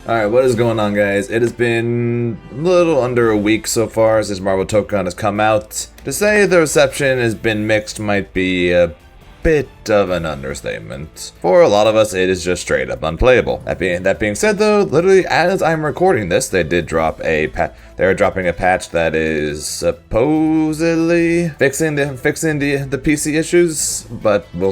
Alright, what is going on, guys? It has been a little under a week so far since Marvel Tōkon has come out. To say the reception has been mixed might be a bit of an understatement. For a lot of us, it is just straight up unplayable. That being said, though, literally as I'm recording this, they did drop a they're dropping a patch that is supposedly fixing the PC issues, but we'll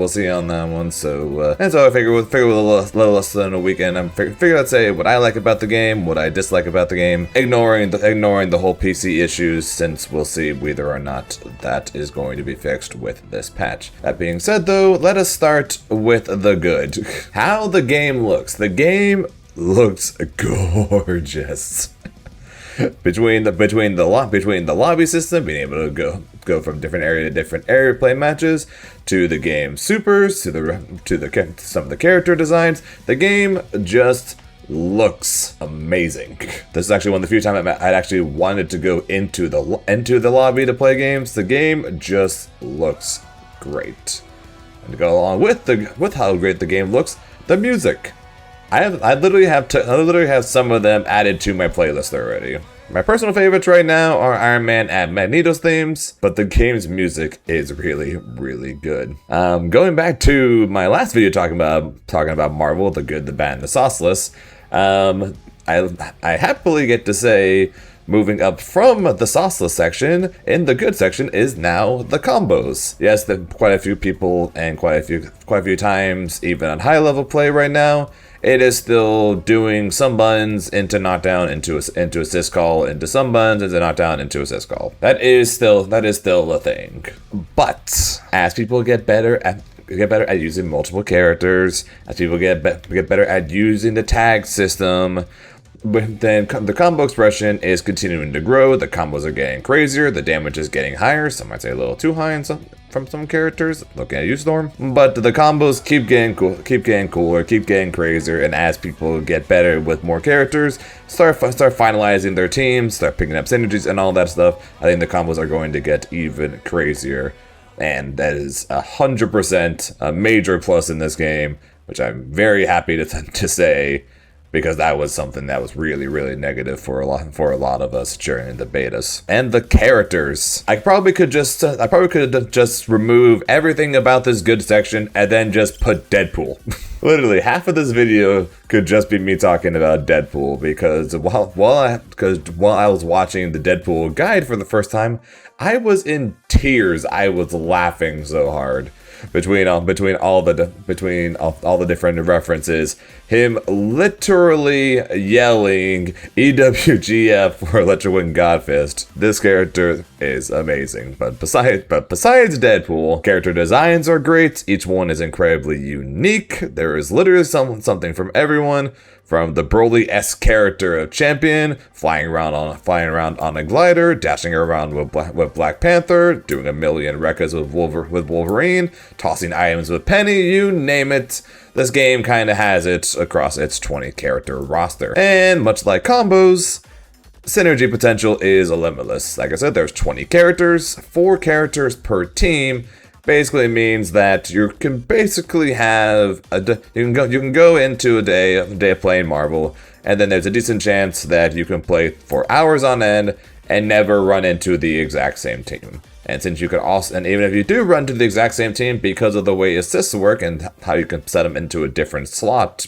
see on that one. So and so I figure with a little less than a weekend, I'm figured I'd say what I like about the game, what I dislike about the game, ignoring the whole PC issues, since we'll see whether or not that is going to be fixed with this patch. That being said, though, let us start with the good. How the game looks. The game looks gorgeous. between the lobby system, being able to go from different area to different area play matches, to the game supers, to some of the character designs, the game just looks amazing. This is actually one of the few times I'd actually wanted to go into the lobby to play games. The game just looks great. And to go along with how great the game looks, the music. I literally have some of them added to my playlist already. My personal favorites right now are Iron Man and Magneto's themes, but the game's music is really, really good. Going back to my last video talking about Marvel, the good, the bad, and the sauceless, I happily get to say, moving up from the sauceless section, in the good section is now the combos. Yes, quite a few people and quite a few times, even on high level play right now, it is still doing some buttons into knockdown, into assist call, into some buttons, into knockdown, into assist call. That is still a thing. But as people get better at using multiple characters, as people get better at using the tag system, then the combo expression is continuing to grow. The combos are getting crazier. The damage is getting higher. Some might say a little too high from some characters, looking at you, Storm. But the combos keep getting cooler, keep getting crazier. And as people get better with more characters, start finalizing their teams, start picking up synergies and all that stuff, I think the combos are going to get even crazier. And that is 100% a major plus in this game, which I'm very happy to say, because that was something that was really, really negative for a lot of us during the betas. And the characters, I probably could just remove everything about this good section and then just put Deadpool. Literally, half of this video could just be me talking about Deadpool, because while I was watching the Deadpool guide for the first time, I was in tears. I was laughing so hard. Between all the different references, him literally yelling EWGF for Electro Wind Godfist. This character is amazing. But besides Deadpool, character designs are great. Each one is incredibly unique. There is literally something from everyone. From the Broly-esque character of Champion, flying around on a glider, dashing around with Black Panther, doing a million rekkas with Wolverine, tossing items with Penny, you name it. This game kind of has it across its 20 character roster. And much like combos, synergy potential is limitless. Like I said, there's 20 characters, 4 characters per team. Basically means that you can basically have you can go into a day of playing Marvel, and then there's a decent chance that you can play for hours on end and never run into the exact same team. And since you could also, and even if you do run to the exact same team, because of the way assists work and how you can set them into a different slot,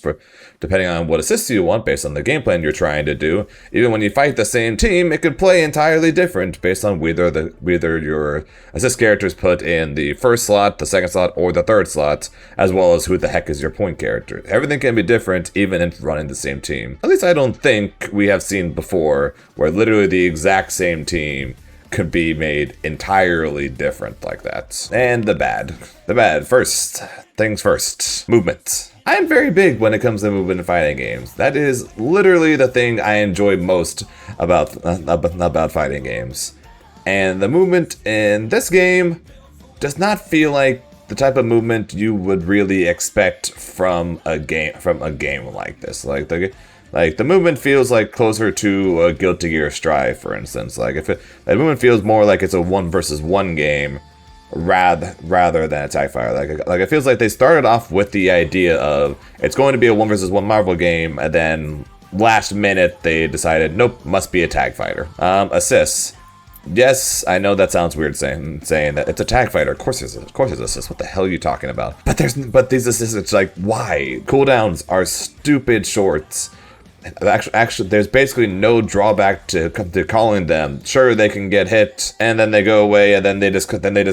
depending on what assists you want based on the game plan you're trying to do, even when you fight the same team, it could play entirely different based on whether your assist character is put in the first slot, the second slot, or the third slot, as well as who the heck is your point character. Everything can be different, even in running the same team. At least I don't think we have seen before, where literally the exact same team could be made entirely different like that. And the bad. First things first. Movement. I am very big when it comes to movement in fighting games. That is literally the thing I enjoy most about fighting games. And the movement in this game does not feel like the type of movement you would really expect from a game like this. Like the movement feels like closer to a Guilty Gear Strive, for instance. Like the movement feels more like it's a 1 versus 1 game rather than a TIE Fighter. Like it feels like they started off with the idea of it's going to be a 1 versus 1 Marvel game, and then last minute they decided, nope, must be a tag fighter. Assists. Yes, I know that sounds weird saying that it's a tag fighter. Of course there's assists. What the hell are you talking about? But these assists, it's like, why? Cooldowns are stupid shorts. Actually, there's basically no drawback to calling them. Sure, they can get hit, and then they go away, and then they just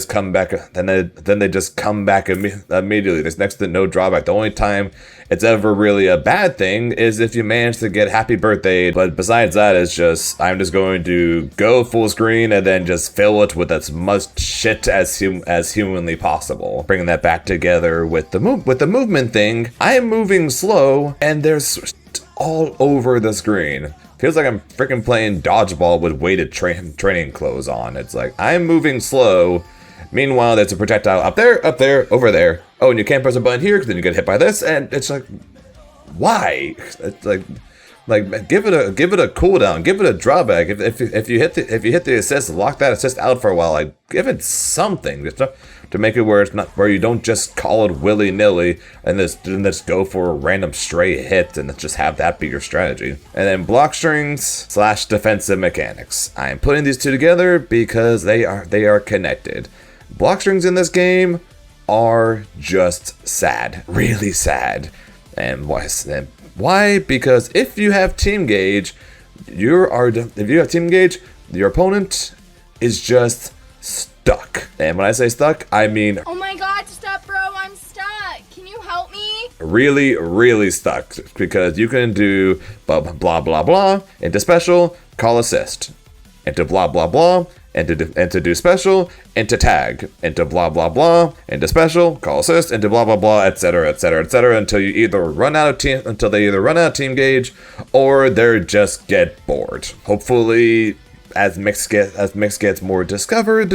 come back. Then they just come back immediately. There's next to no drawback. The only time it's ever really a bad thing is if you manage to get happy birthday. But besides that, it's just I'm just going to go full screen and then just fill it with as much shit as humanly possible. Bringing that back together with the movement thing. I am moving slow, and there's all over the screen. Feels like I'm freaking playing dodgeball with weighted training clothes on. It's like, I'm moving slow. Meanwhile, there's a projectile up there, over there. Oh, and you can't press a button here because then you get hit by this. And it's like, why? It's like give it a cooldown, give it a drawback. If you hit the assist, lock that assist out for a while. Like, give it something to make it where you don't just call it willy-nilly and just go for a random stray hit and just have that be your strategy. And then block strings / defensive mechanics. I am putting these two together because they are connected. Block strings in this game are just sad, really sad. And why? Because if you have team gauge, your opponent is just stuck. And when I say stuck, I mean, oh my god, stop, bro, I'm stuck. Can you help me? Really, really stuck. Because you can do blah blah blah into special, call assist, into blah blah blah, and to do special, into tag, into blah blah blah, into special, call assist, into blah blah blah, etc. until you either run out of team gauge, or they just get bored. Hopefully, as mix gets more discovered,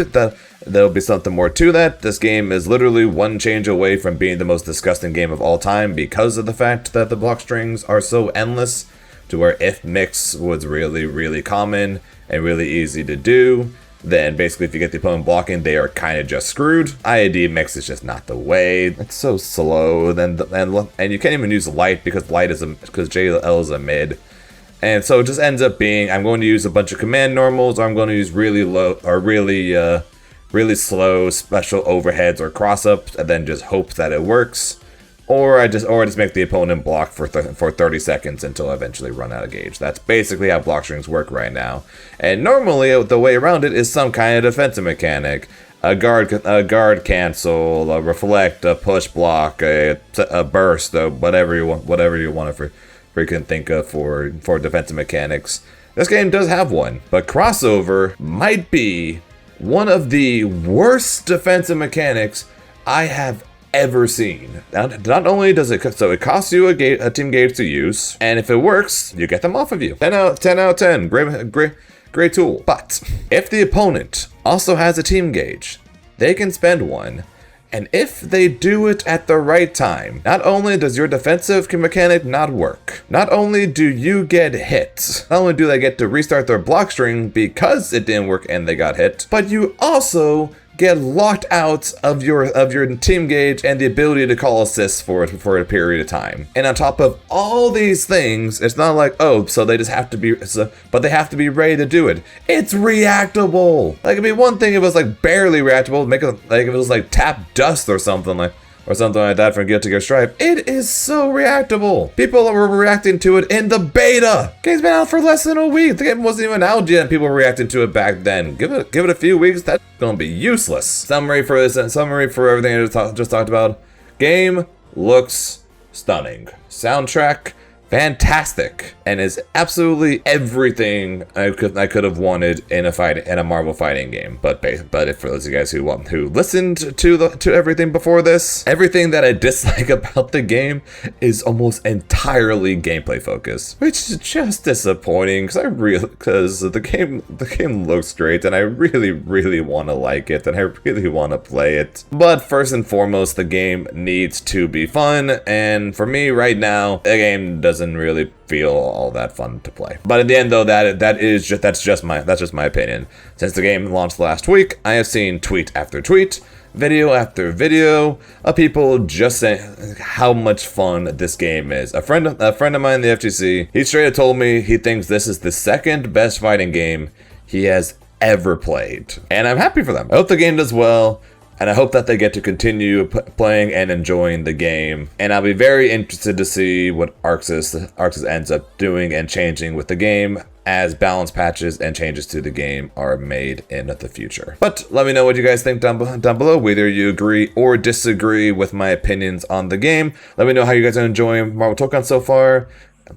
there'll be something more to that. This game is literally one change away from being the most disgusting game of all time because of the fact that the block strings are so endless, to where if mix was really, really common and really easy to do, then basically if you get the opponent blocking, they are kind of just screwed. IAD mix is just not the way. It's so slow. And you can't even use light because JL is a mid. And so it just ends up being, I'm going to use a bunch of command normals, or I'm going to use really low or really slow special overheads or cross-ups, and then just hope that it works. Or I just make the opponent block for 30 seconds until I eventually run out of gauge. That's basically how block strings work right now. And normally the way around it is some kind of defensive mechanic. A guard cancel, a reflect, a push block, a burst, whatever you want to freaking think of for defensive mechanics. This game does have one, but crossover might be one of the worst defensive mechanics I have ever seen. Not only does it costs you a team gauge to use, and if it works, you get them off of you. 10 out of 10. Great tool. But if the opponent also has a team gauge, they can spend one. And if they do it at the right time, not only does your defensive mechanic not work, not only do you get hit, not only do they get to restart their block string because it didn't work and they got hit, but you also get locked out of your team gauge and the ability to call assists for a period of time. And on top of all these things, it's not like, oh, so they just have to be, but they have to be ready to do it. It's reactable. Like, it'd be one thing if it was like barely reactable, if it was like tap dust or something like that from Guilty Gear Strive. It is so reactable. People were reacting to it in the beta. Game's been out for less than a week. The game wasn't even out yet and people were reacting to it back then. Give it a few weeks, that's gonna be useless. Summary for everything I just talked about. Game looks stunning. Soundtrack, fantastic, and is absolutely everything I could have wanted in a Marvel fighting game. But if for those of you guys who listened to everything before this, everything that I dislike about the game is almost entirely gameplay focused, which is just disappointing because the game looks great and I really want to like it and I really want to play it. But first and foremost, the game needs to be fun, and for me right now, the game doesn't really feel all that fun to play. But in the end, though, that's just my opinion. Since the game launched last week, I have seen tweet after tweet video after video of people just saying how much fun this game is. A friend of mine in the FGC, he straight up told me he thinks this is the second best fighting game he has ever played. And I'm happy for them. I hope the game does well, and I hope that they get to continue playing and enjoying the game. And I'll be very interested to see what Arxis ends up doing and changing with the game as balance patches and changes to the game are made in the future. But let me know what you guys think down below, whether you agree or disagree with my opinions on the game. Let me know how you guys are enjoying Marvel Tōkon so far.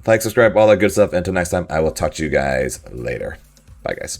Like, subscribe, all that good stuff. Until next time, I will talk to you guys later. Bye, guys.